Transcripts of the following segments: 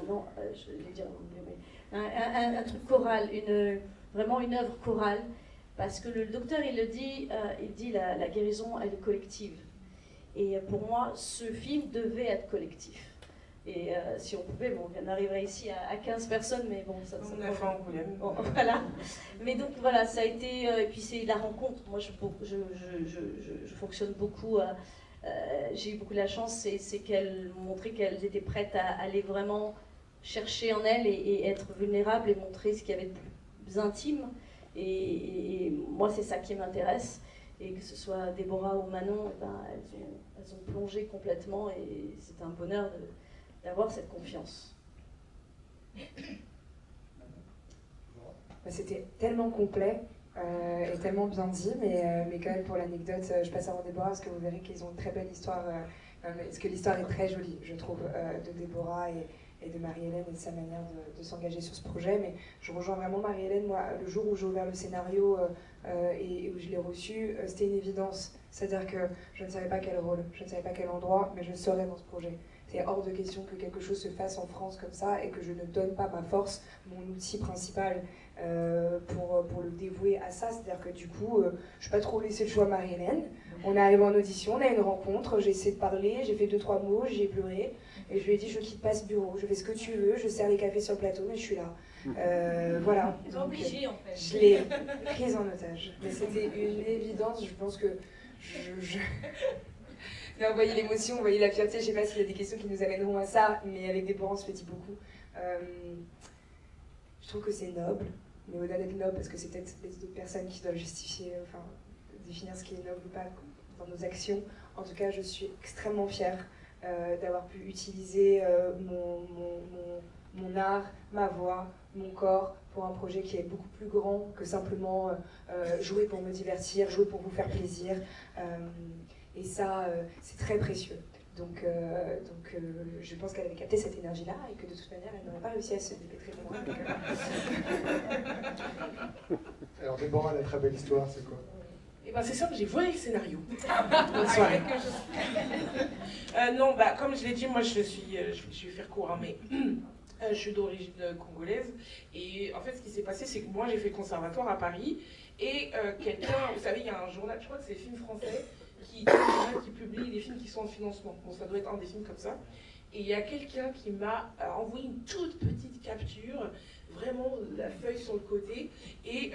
non, je vais dire en anglais, mais un truc choral, vraiment une œuvre chorale, parce que le docteur, il dit la guérison, elle est collective. Et pour moi, ce film devait être collectif. Et si on pouvait, bon, on arriverait ici à 15 personnes, mais bon, ça on a fait un problème. Bon, voilà. Mais donc voilà, ça a été, et puis c'est la rencontre. Moi, je fonctionne beaucoup. J'ai eu beaucoup la chance, c'est qu'elles montraient qu'elles étaient prêtes à aller vraiment chercher en elles et être vulnérables et montrer ce qu'il y avait de plus intime. Et moi, c'est ça qui m'intéresse. Et que ce soit Déborah ou Manon, ben, elles ont plongé complètement et c'est un bonheur d'avoir cette confiance. C'était tellement complet et tellement bien dit, mais quand même pour l'anecdote, je passe avant Déborah parce que vous verrez qu'ils ont une très belle histoire, parce que l'histoire est très jolie, je trouve, de Déborah et de Marie-Hélène et de sa manière de s'engager sur ce projet. Mais je rejoins vraiment Marie-Hélène. Moi, le jour où j'ai ouvert le scénario et où je l'ai reçu, c'était une évidence. C'est-à-dire que je ne savais pas quel rôle, je ne savais pas quel endroit, mais je serais dans ce projet. C'est hors de question que quelque chose se fasse en France comme ça et que je ne donne pas ma force, mon outil principal pour le dévouer à ça. C'est-à-dire que du coup, je ne suis pas trop laissé le choix à Marie-Hélène. On est arrivé en audition, on a eu une rencontre, j'ai essayé de parler, j'ai fait 2-3 mots, j'ai pleuré. Et je lui ai dit, je quitte pas ce bureau, je fais ce que tu veux, je sers les cafés sur le plateau, mais je suis là. Voilà. Ils sont obligés, en fait. Je l'ai prise en otage. Mais c'était une évidence, je pense que Là, vous voyez l'émotion, vous voyez la fierté, je ne sais pas s'il y a des questions qui nous amèneront à ça, mais avec des parents, on se le dit beaucoup. Je trouve que c'est noble, mais au-delà d'être noble, parce que c'est peut-être les autres personnes qui doivent justifier, enfin, définir ce qui est noble ou pas dans nos actions. En tout cas, je suis extrêmement fière d'avoir pu utiliser mon art, ma voix, mon corps pour un projet qui est beaucoup plus grand que simplement jouer pour me divertir, jouer pour vous faire plaisir. Et ça, c'est très précieux. Donc je pense qu'elle avait capté cette énergie-là et que de toute manière, elle n'aurait pas réussi à se dépêtrer de moi. Alors Déborah, la très belle histoire, c'est quoi? Eh ben c'est simple, j'ai volé le scénario. Bonne soirée. Non, bah, comme je l'ai dit, moi je vais faire court, hein, mais je suis d'origine congolaise. Et en fait, ce qui s'est passé, c'est que moi j'ai fait conservatoire à Paris. Et quelqu'un, vous savez, il y a un journal, je crois que c'est Films Français, qui publie des films qui sont en financement. Bon, ça doit être un des films comme ça. Et il y a quelqu'un qui m'a envoyé une toute petite capture, vraiment la feuille sur le côté, et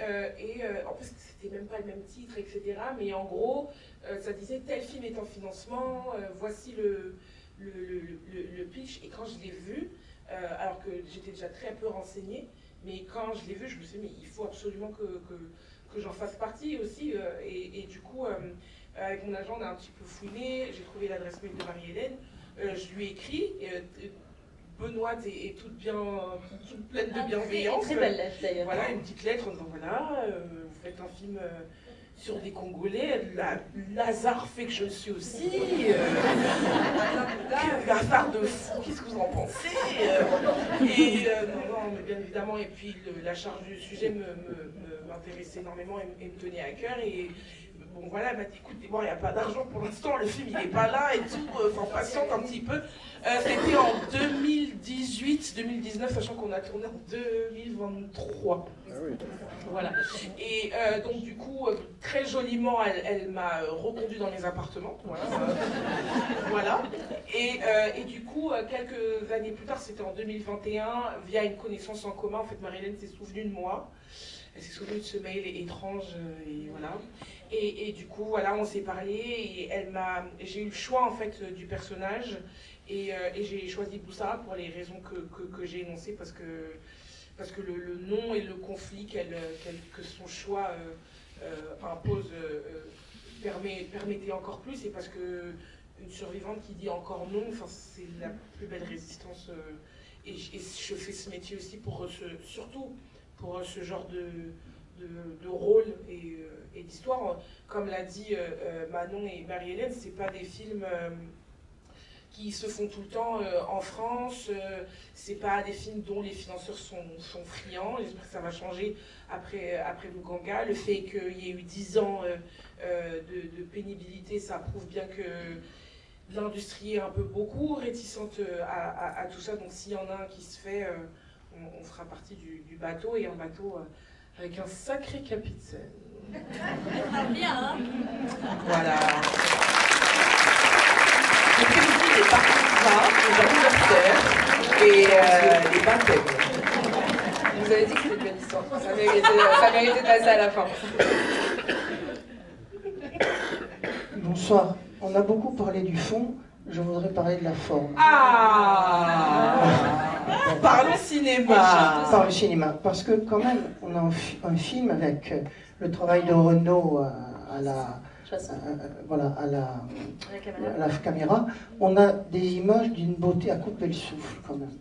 en plus c'était même pas le même titre, etc. Mais en gros, ça disait tel film est en financement, voici le pitch. Et quand je l'ai vu, alors que j'étais déjà très peu renseignée, mais quand je l'ai vu, je me suis dit mais il faut absolument que j'en fasse partie aussi. Et du coup, avec mon agent, on a un petit peu fouiné, j'ai trouvé l'adresse mail de Marie-Hélène. Je lui ai écrit, Benoît est toute pleine de bienveillance. Très belle lettre d'ailleurs. Voilà, une petite lettre en disant voilà, vous faites un film sur des Congolais, Lazare fait que je le suis aussi. Lazare de fou, qu'est-ce que vous en pensez? Non, mais bien évidemment, et puis la charge du sujet m'intéressait énormément et me tenait à cœur. Et bon voilà, elle m'a dit écoute, il n'y a pas d'argent pour l'instant, le film il n'est pas là et tout, enfin patiente un petit peu. C'était en 2018-2019, sachant qu'on a tourné en 2023. Ah oui. Voilà. Et donc du coup, très joliment, elle m'a reconduit dans les appartements. Voilà. Et du coup, quelques années plus tard, c'était en 2021, via une connaissance en commun, en fait, Marie-Hélène s'est souvenue de moi. Elle s'est souvenue de ce mail étrange, et voilà. Et du coup, voilà, on s'est parlé, et j'ai eu le choix, en fait, du personnage, et j'ai choisi Boussa pour les raisons que j'ai énoncées, parce que le nom et le conflit que son choix impose permettait encore plus, et parce que une survivante qui dit encore non, c'est la plus belle résistance. Et je fais ce métier aussi surtout pour ce genre de rôle et d'histoire. Comme l'a dit Manon et Marie-Hélène, c'est pas des films qui se font tout le temps en France, c'est pas des films dont les financeurs sont friands. J'espère que ça va changer après Luganga. Le fait qu'il y ait eu 10 ans de pénibilité, ça prouve bien que l'industrie un peu beaucoup, réticente à tout ça. Donc s'il y en a un qui se fait, on fera partie du bateau, et un bateau avec un sacré capitaine. Bien, hein? Voilà. Le président est parti de ça, les anniversaires et les baptêmes. Vous avez dit que c'était une belle histoire. Ça méritait de passer à la fin. Bonsoir. On a beaucoup parlé du fond, je voudrais parler de la forme. Parlons cinéma. Par le cinéma, parce que quand même, on a un film avec le travail de Renaud à la caméra. On a des images d'une beauté à couper le souffle quand même.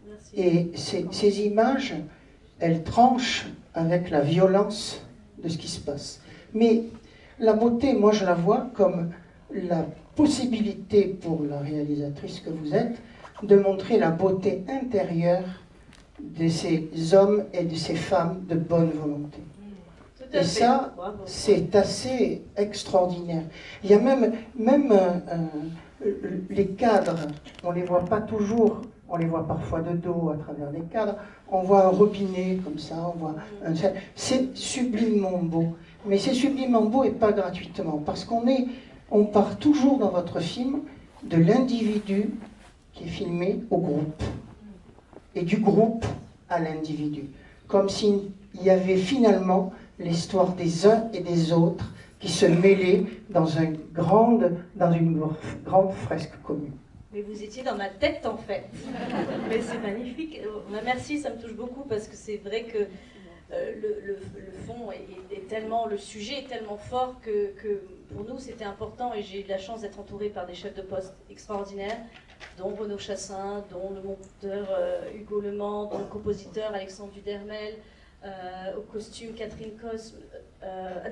Merci. Et ces images, elles tranchent avec la violence de ce qui se passe. Mais la beauté, moi je la vois comme la possibilité pour la réalisatrice que vous êtes de montrer la beauté intérieure de ces hommes et de ces femmes de bonne volonté. Et ça, c'est assez extraordinaire. Il y a même les cadres, on ne les voit pas toujours, on les voit parfois de dos à travers les cadres, on voit un robinet comme ça, c'est sublimement beau. Mais c'est sublimement beau et pas gratuitement, parce on part toujours dans votre film de l'individu qui est filmé au groupe, et du groupe à l'individu, comme s'il y avait finalement l'histoire des uns et des autres qui se mêlaient dans une grande fresque commune. Mais vous étiez dans ma tête en fait. Mais c'est magnifique. Merci, ça me touche beaucoup parce que c'est vrai que le fond est tellement, le sujet est tellement fort que pour nous c'était important, et j'ai eu la chance d'être entourée par des chefs de poste extraordinaires, dont Renaud Chassin, dont le monteur Hugo Lemans, dont le compositeur Alexandre Dudermel, au costume Catherine Cosme,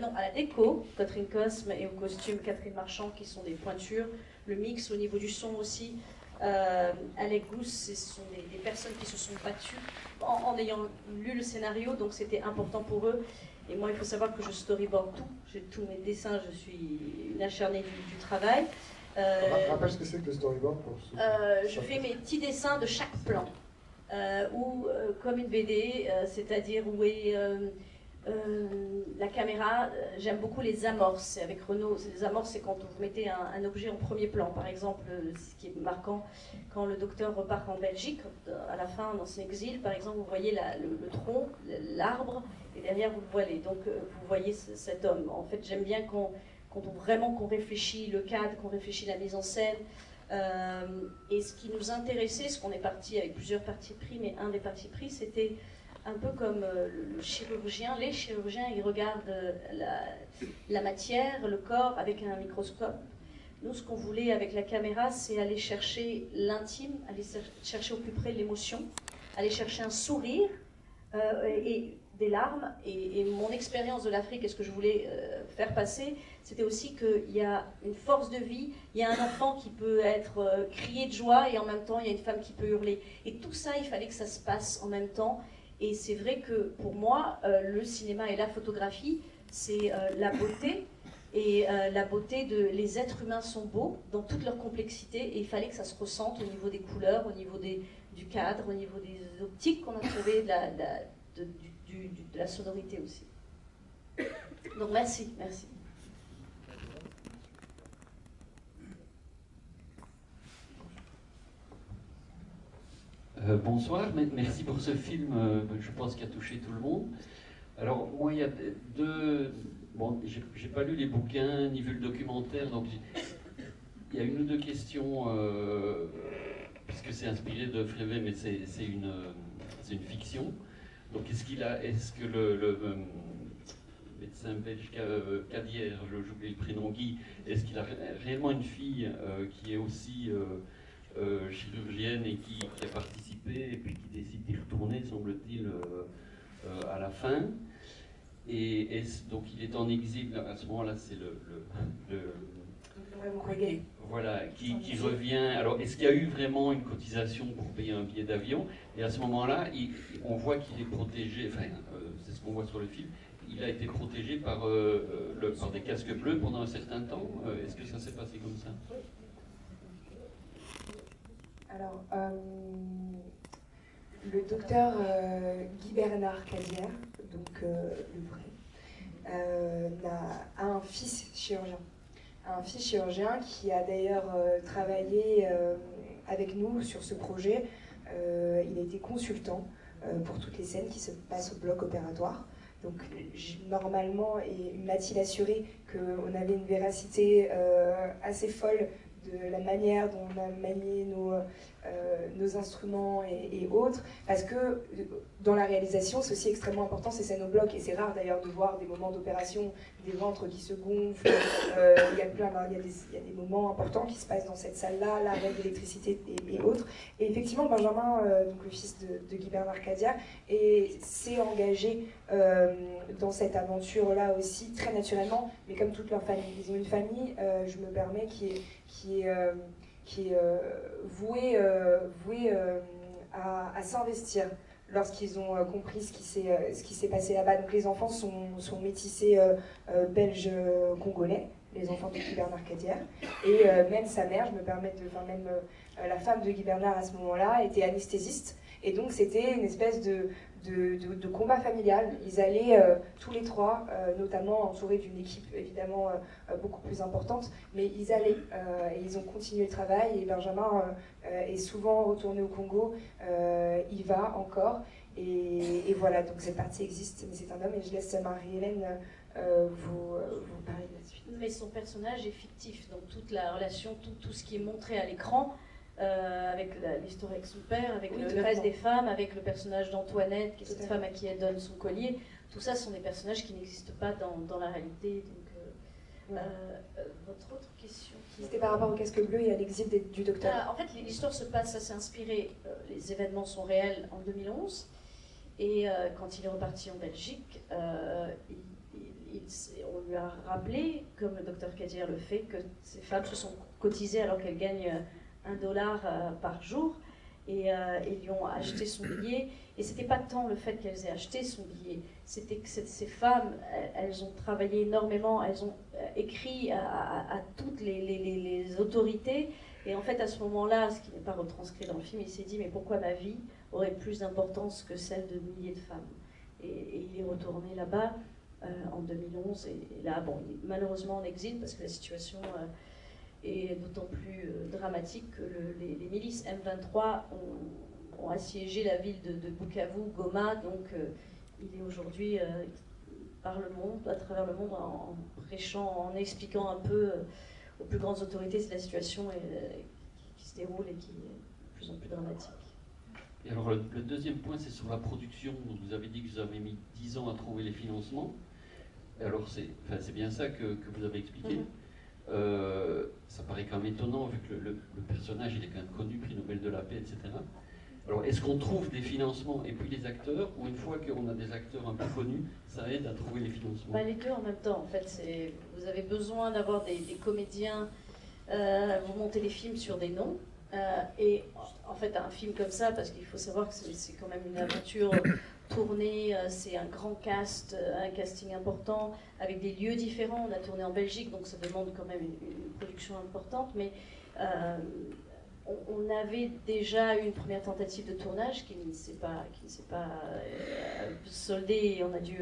non, à la déco Catherine Cosme, et au costume Catherine Marchand, qui sont des pointures, le mix au niveau du son aussi. Alec Gousse, ce sont des personnes qui se sont battues en ayant lu le scénario, donc c'était important pour eux. Et moi, il faut savoir que je storyboard tout, j'ai tous mes dessins, je suis une acharnée du travail. Rappelle ce que c'est que le storyboard pour je fais mes petits dessins de chaque plan, ou comme une BD, c'est-à-dire où est la caméra. J'aime beaucoup les amorces. Avec Renaud, les amorces, c'est quand vous mettez un objet en premier plan. Par exemple, ce qui est marquant, quand le docteur repart en Belgique, à la fin, dans son exil, par exemple, vous voyez le tronc, l'arbre, et derrière, vous le voilez. Donc, vous voyez cet homme. En fait, j'aime bien qu'on réfléchit le cadre, qu'on réfléchit la mise en scène. Et ce qui nous intéressait, ce qu'on est parti avec plusieurs partis pris, mais un des partis pris, c'était un peu comme le chirurgien. Les chirurgiens, ils regardent la matière, le corps, avec un microscope. Nous, ce qu'on voulait avec la caméra, c'est aller chercher l'intime, aller chercher au plus près l'émotion, aller chercher un sourire et des larmes. Et mon expérience de l'Afrique, et ce que je voulais faire passer, c'était aussi qu'il y a une force de vie, il y a un enfant qui peut être crié de joie, et en même temps, il y a une femme qui peut hurler. Et tout ça, il fallait que ça se passe en même temps. Et c'est vrai que pour moi, le cinéma et la photographie, c'est la beauté. Et la beauté les êtres humains sont beaux dans toute leur complexité, et il fallait que ça se ressente au niveau des couleurs, au niveau du cadre, au niveau des optiques qu'on a trouvées, de la sonorité aussi. Donc merci. Bonsoir, merci pour ce film, je pense qu'il a touché tout le monde. Alors moi, il y a deux... Bon, j'ai pas lu les bouquins, ni vu le documentaire, donc il y a une ou deux questions, puisque c'est inspiré de Frévet, mais c'est une fiction. Donc est-ce que le médecin belge Cadière, j'oublie le prénom, Guy, est-ce qu'il a réellement une fille qui est aussi chirurgienne et qui a participé et puis qui décide d'y retourner, semble-t-il, à la fin? Et donc il est en exil, à ce moment-là c'est voilà, qui revient. Alors est-ce qu'il y a eu vraiment une cotisation pour payer un billet d'avion? Et à ce moment-là, on voit qu'il est protégé, enfin c'est ce qu'on voit sur le film, il a été protégé par des casques bleus pendant un certain temps. Est-ce que ça s'est passé comme ça? Alors, le docteur Guy Bernard Cadière, donc le vrai, a un fils chirurgien. Un fils chirurgien qui a d'ailleurs travaillé avec nous sur ce projet. Il a été consultant pour toutes les scènes qui se passent au bloc opératoire. Donc normalement, il m'a-t-il assuré qu'on avait une véracité assez folle de la manière dont on a manié nos instruments et autres, parce que dans la réalisation, c'est aussi extrêmement important ces scènes au bloc, et c'est rare d'ailleurs de voir des moments d'opération, des ventres qui se gonflent, il y a des moments importants qui se passent dans cette salle-là, l'arrêt d'électricité et autres. Et effectivement, Benjamin, donc le fils de Guy Bernard Cadière, s'est engagé dans cette aventure-là aussi, très naturellement, mais comme toute leur famille. Ils ont une famille, je me permets, qui est vouée à s'investir lorsqu'ils ont compris ce qui s'est passé là-bas. Donc les enfants sont métissés belges-congolais, les enfants de Guy Bernard Cadière. Et même sa mère, je me permets même la femme de Guy Bernard à ce moment-là, était anesthésiste. Et donc c'était une espèce de combat familial. Ils allaient tous les trois, notamment entourés d'une équipe évidemment beaucoup plus importante, mais ils allaient et ils ont continué le travail. Et Benjamin est souvent retourné au Congo, il va encore. Et voilà, donc cette partie existe, mais c'est un homme, et je laisse Marie-Hélène vous parler de la suite. Mais son personnage est fictif, donc toute la relation, tout ce qui est montré à l'écran, avec l'histoire avec son père, avec le reste des femmes, avec le personnage d'Antoinette, qui est cette femme à qui elle donne son collier, tout ça sont des personnages qui n'existent pas dans la réalité. Donc, votre autre question C'était par rapport au casque bleu et à l'exil du docteur. En fait, l'histoire se passe, ça s'est inspiré, les événements sont réels en 2011, et quand il est reparti en Belgique, on lui a rappelé, comme le docteur Cadière le fait, que ces femmes se sont cotisées alors qu'elles gagnent $1 par jour, et ils lui ont acheté son billet. Et c'était pas tant le fait qu'elles aient acheté son billet, c'était que ces femmes, elles ont travaillé énormément, elles ont écrit à toutes les autorités, et en fait à ce moment-là, ce qui n'est pas retranscrit dans le film, il s'est dit mais pourquoi ma vie aurait plus d'importance que celle de milliers de femmes, et il est retourné là-bas en 2011, et là bon, il est malheureusement en exil parce que la situation est d'autant plus dramatique que les milices M23 ont assiégé la ville de Bukavu, Goma, donc il est aujourd'hui par le monde, à travers le monde, en prêchant, en expliquant un peu aux plus grandes autorités la situation qui se déroule et qui est de plus en plus dramatique. Et alors le deuxième point, c'est sur la production. Vous avez dit que vous avez mis 10 ans à trouver les financements. Et alors c'est bien ça que vous avez expliqué. Ça paraît quand même étonnant vu que le personnage il est quand même connu, prix Nobel de la paix, etc. Alors est-ce qu'on trouve des financements et puis les acteurs, ou une fois qu'on a des acteurs un peu connus, ça aide à trouver les financements? Les deux en même temps, en fait. Vous avez besoin d'avoir des comédiens, vous montez des films sur des noms, et en fait un film comme ça, parce qu'il faut savoir que c'est quand même une aventure tournée, c'est un grand cast, un casting important, avec des lieux différents. On a tourné en Belgique, donc ça demande quand même une production importante, mais on avait déjà eu une première tentative de tournage qui ne s'est pas soldée, et on a dû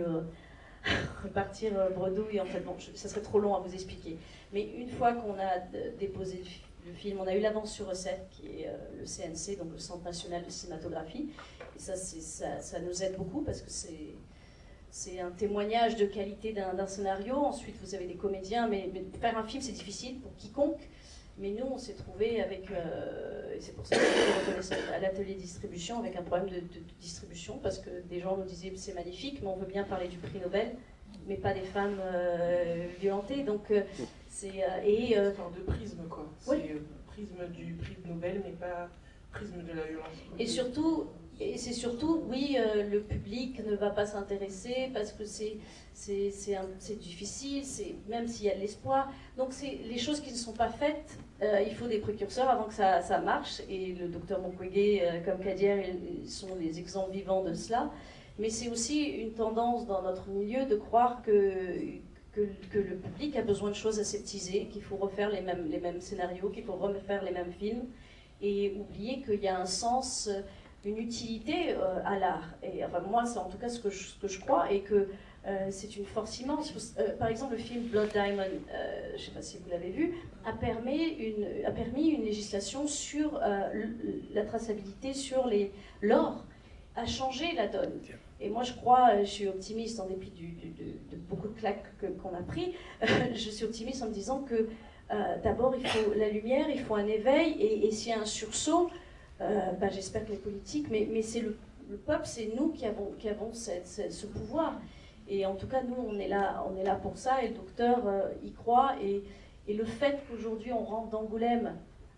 repartir bredouille. En fait, bon, ça serait trop long à vous expliquer. Mais une fois qu'on a déposé le film, on a eu l'avance sur recette, qui est le CNC, donc le Centre National de Cinématographie. Et ça nous aide beaucoup parce que c'est un témoignage de qualité d'un scénario. Ensuite, vous avez des comédiens, mais faire un film, c'est difficile pour quiconque. Mais nous, on s'est trouvé avec, et c'est pour ça qu'on est reconnaissant à l'atelier distribution, avec un problème de distribution, parce que des gens nous disaient c'est magnifique, mais on veut bien parler du prix Nobel, mais pas des femmes violentées. Donc c'est une sorte de prisme, quoi. Oui. C'est prisme du prix Nobel, mais pas prisme de la violence. Et c'est surtout, oui, le public ne va pas s'intéresser parce que c'est difficile, même s'il y a de l'espoir. Donc c'est les choses qui ne sont pas faites, il faut des précurseurs avant que ça marche. Et le docteur Mukwege, comme Cadière, ils sont les exemples vivants de cela. Mais c'est aussi une tendance dans notre milieu de croire que le public a besoin de choses aseptisées, qu'il faut refaire les mêmes scénarios, qu'il faut refaire les mêmes films. et oublier qu'il y a un sens, une utilité à l'art. Et enfin, moi, c'est en tout cas ce que je crois, et que c'est une force immense. Par exemple, le film Blood Diamond, je ne sais pas si vous l'avez vu, a permis une législation sur la traçabilité sur l'or, a changé la donne. Et moi, je crois, je suis optimiste en dépit de beaucoup de claques qu'on a pris, je suis optimiste en me disant que d'abord, il faut la lumière, il faut un éveil, et s'il y a un sursaut, j'espère que les politiques, mais c'est le peuple, c'est nous qui avons ce pouvoir. Et en tout cas, nous, on est là pour ça, et le docteur y croit. Et le fait qu'aujourd'hui, on rentre d'Angoulême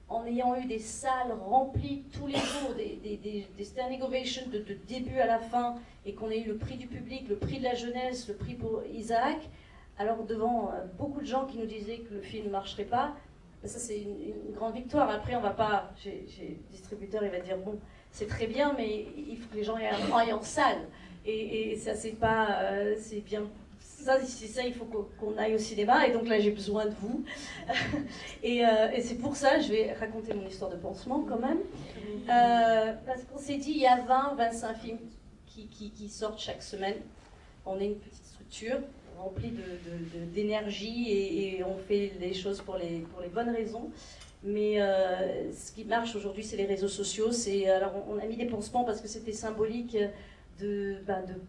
en ayant eu des salles remplies tous les jours, des standing ovations de début à la fin, et qu'on ait eu le prix du public, le prix de la jeunesse, le prix pour Isaac, alors devant beaucoup de gens qui nous disaient que le film ne marcherait pas, ça c'est une grande victoire. Après, on va pas, le distributeur il va dire bon, c'est très bien, mais il faut que les gens aillent en salle. Et ça, c'est pas, c'est bien. Ça, il faut qu'on aille au cinéma, et donc là, j'ai besoin de vous. et c'est pour ça, je vais raconter mon histoire de pansement quand même. Parce qu'on s'est dit, il y a 20-25 films qui sortent chaque semaine. On est une petite structure remplie d'énergie, et on fait les choses pour les bonnes raisons. Mais ce qui marche aujourd'hui, c'est les réseaux sociaux. Alors, on a mis des pansements parce que c'était symbolique de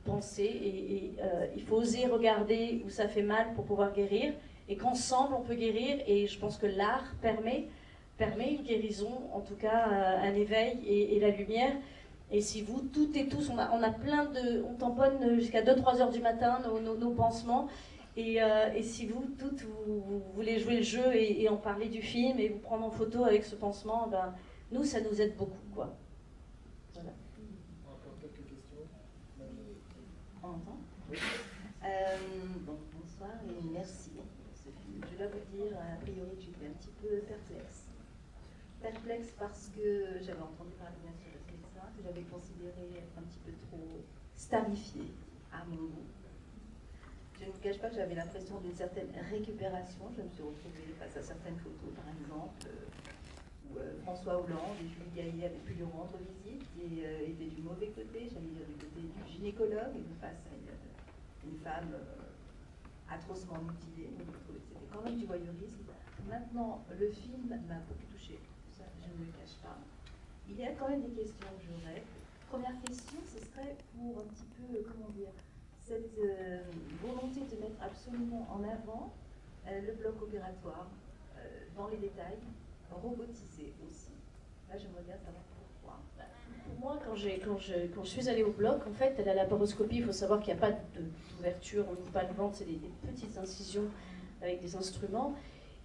penser, et il faut oser regarder où ça fait mal pour pouvoir guérir, et qu'ensemble on peut guérir, et je pense que l'art permet une guérison, en tout cas un éveil et la lumière. Et si vous, toutes et tous, on a plein on tamponne jusqu'à 2-3 heures du matin nos pansements, et si vous toutes vous voulez jouer le jeu et en parler du film et vous prendre en photo avec ce pansement, nous ça nous aide beaucoup, quoi. Voilà. On entend ? Oui. Bonsoir et merci pour ce film. Je dois vous dire, a priori, j'étais un petit peu perplexe. Perplexe parce que j'avais entendu parler bien sûr de ça, que j'avais considéré être un petit peu trop starifié à mon goût. Je ne vous cache pas que j'avais l'impression d'une certaine récupération. Je me suis retrouvée face à certaines photos, par exemple, où François Hollande et Julie Gaillet avaient pu lui rendre visite et étaient du mauvais côté, j'allais dire du côté du gynécologue, et face à une femme atrocement mutilée. C'était quand même du voyeurisme. Maintenant, le film m'a beaucoup touchée, ça je ne le cache pas. Il y a quand même des questions que j'aurais. Première question, ce serait pour un petit peu, comment dire, cette volonté de mettre absolument en avant le bloc opératoire, dans les détails, robotisé aussi. Là, j'aimerais bien savoir pourquoi. Pour moi, quand je suis allée au bloc, en fait, à la laparoscopie, il faut savoir qu'il n'y a pas d'ouverture, on n'ouvre pas le ventre, c'est des petites incisions avec des instruments,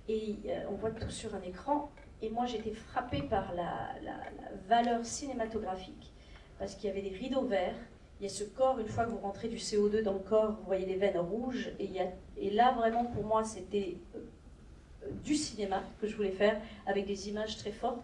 et on voit tout sur un écran. Et moi, j'étais frappée par la valeur cinématographique, parce qu'il y avait des rideaux verts. Il y a ce corps, une fois que vous rentrez du CO2 dans le corps, vous voyez les veines rouges. Et là, vraiment, pour moi, c'était du cinéma que je voulais faire, avec des images très fortes.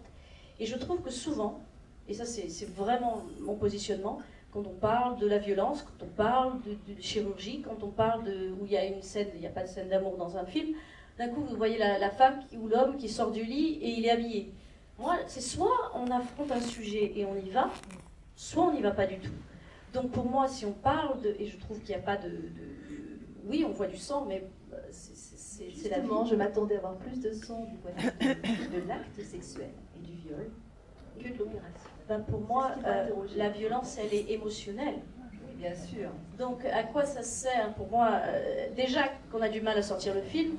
Et je trouve que souvent, et ça c'est vraiment mon positionnement, quand on parle de la violence, quand on parle de chirurgie, quand on parle où il y a une scène, il n'y a pas de scène d'amour dans un film, d'un coup vous voyez la femme ou l'homme qui sort du lit et il est habillé. Moi, c'est soit on affronte un sujet et on y va, soit on n'y va pas du tout. Donc pour moi, si on parle et je trouve qu'il n'y a pas oui, on voit du sang, mais c'est la vie. Justement, je m'attendais à avoir plus de sang du point de vue de l'acte sexuel et du viol que de l'opération. Pour moi, la violence, elle est émotionnelle. Oui, bien sûr. Donc à quoi ça sert pour moi déjà qu'on a du mal à sortir le film,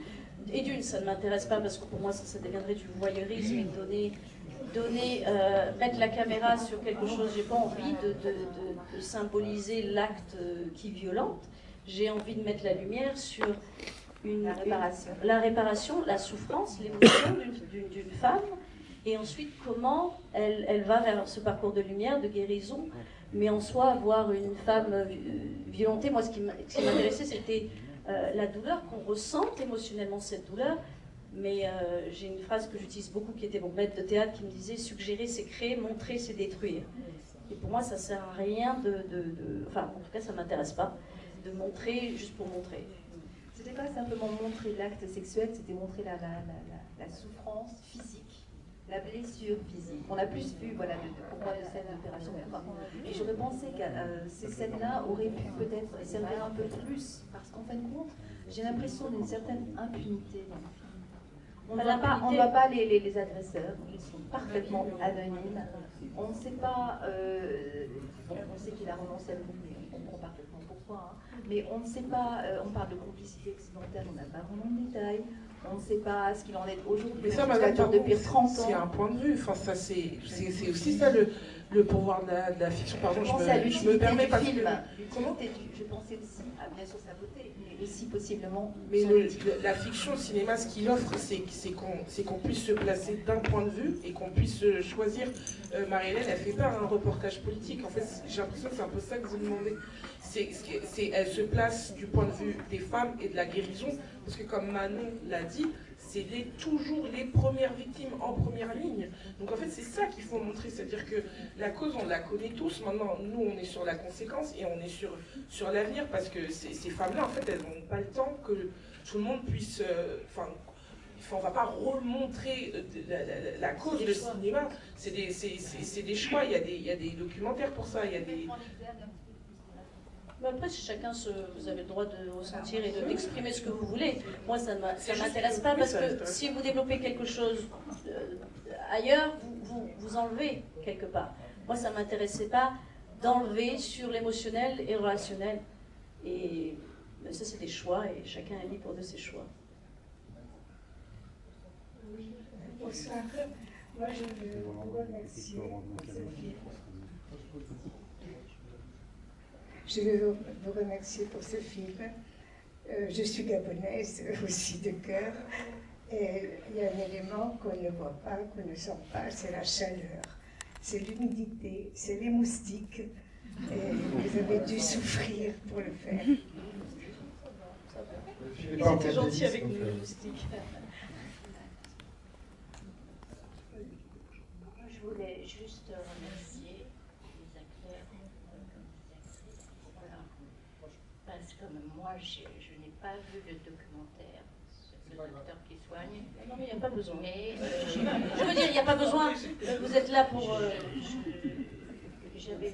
et d'une, ça ne m'intéresse pas parce que pour moi, ça deviendrait du voyeurisme, et mettre la caméra sur quelque chose. J'ai pas envie de symboliser l'acte qui violente. J'ai envie de mettre la lumière sur la réparation, la souffrance, l'émotion d'une femme, et ensuite comment elle va vers ce parcours de lumière, de guérison. Mais en soi, voir une femme violentée, moi ce qui m'intéressait, c'était la douleur, qu'on ressente émotionnellement cette douleur. Mais j'ai une phrase que j'utilise beaucoup, qui était mon maître de théâtre, qui me disait « suggérer, c'est créer, montrer, c'est détruire ». Et pour moi, ça ne sert à rien enfin, en tout cas, ça ne m'intéresse pas, de montrer juste pour montrer. C'était pas simplement montrer l'acte sexuel, c'était montrer la souffrance physique la blessure physique. On a plus vu, voilà, pour moi, de scènes d'opération. Et j'aurais pensé que ces scènes-là auraient pu peut-être servir un peu plus, parce qu'en fin de compte, j'ai l'impression d'une certaine impunité dans le film. On ne voit pas les agresseurs, ils sont parfaitement anonymes. On ne sait pas, on sait qu'il a renoncé à tout, mais on comprend parfaitement pourquoi. Hein. Mais on ne sait pas, on parle de complicité accidentelle, on n'a pas vraiment de détails. On ne sait pas ce qu'il en est aujourd'hui. Mais ça, madame, depuis 30 ans. C'est un point de vue. Enfin, ça, c'est aussi ça le pouvoir de la fiction. Pardon, je me permets pas. Comment je pensais aussi à bien sûr sa beauté, mais aussi possiblement. Mais la fiction, le cinéma, ce qu'il offre, c'est qu'on puisse se placer d'un point de vue et qu'on puisse choisir. Marie-Hélène, elle fait pas un reportage politique. En fait, j'ai l'impression que c'est un peu ça que vous demandez. Elle se place du point de vue des femmes et de la guérison, parce que comme Manon l'a dit, c'est toujours les premières victimes en première ligne. Donc en fait, c'est ça qu'il faut montrer, c'est-à-dire que la cause, on la connaît tous. Maintenant, nous, on est sur la conséquence et on est sur l'avenir, parce que ces femmes-là, en fait, elles n'ont pas le temps que tout le monde puisse... on ne va pas remontrer la cause du cinéma. C'est des choix, il y a des documentaires pour ça, il y a des... Mais après, chacun, vous avez le droit de ressentir et d'exprimer ce que vous voulez. Moi, ça ne m'intéresse pas, parce que si vous développez quelque chose ailleurs, vous enlevez quelque part. Moi, ça ne m'intéressait pas d'enlever sur l'émotionnel et relationnel. Et ça, c'est des choix, et chacun est libre de ses choix. Bonsoir. Moi, je veux vous remercier pour ce film. Je veux vous remercier pour ce film. Je suis gabonaise aussi de cœur. Et il y a un élément qu'on ne voit pas, qu'on ne sent pas, c'est la chaleur. C'est l'humidité, c'est les moustiques. Et vous avez dû souffrir pour le faire. Ils étaient gentils avec nous, les moustiques. Je voulais juste remercier les acteurs, voilà. Parce que moi, je n'ai pas vu le documentaire sur le docteur qui soigne. Non, mais il n'y a pas besoin. Mais, je veux dire, il n'y a pas besoin. Vous êtes là pour... J'avais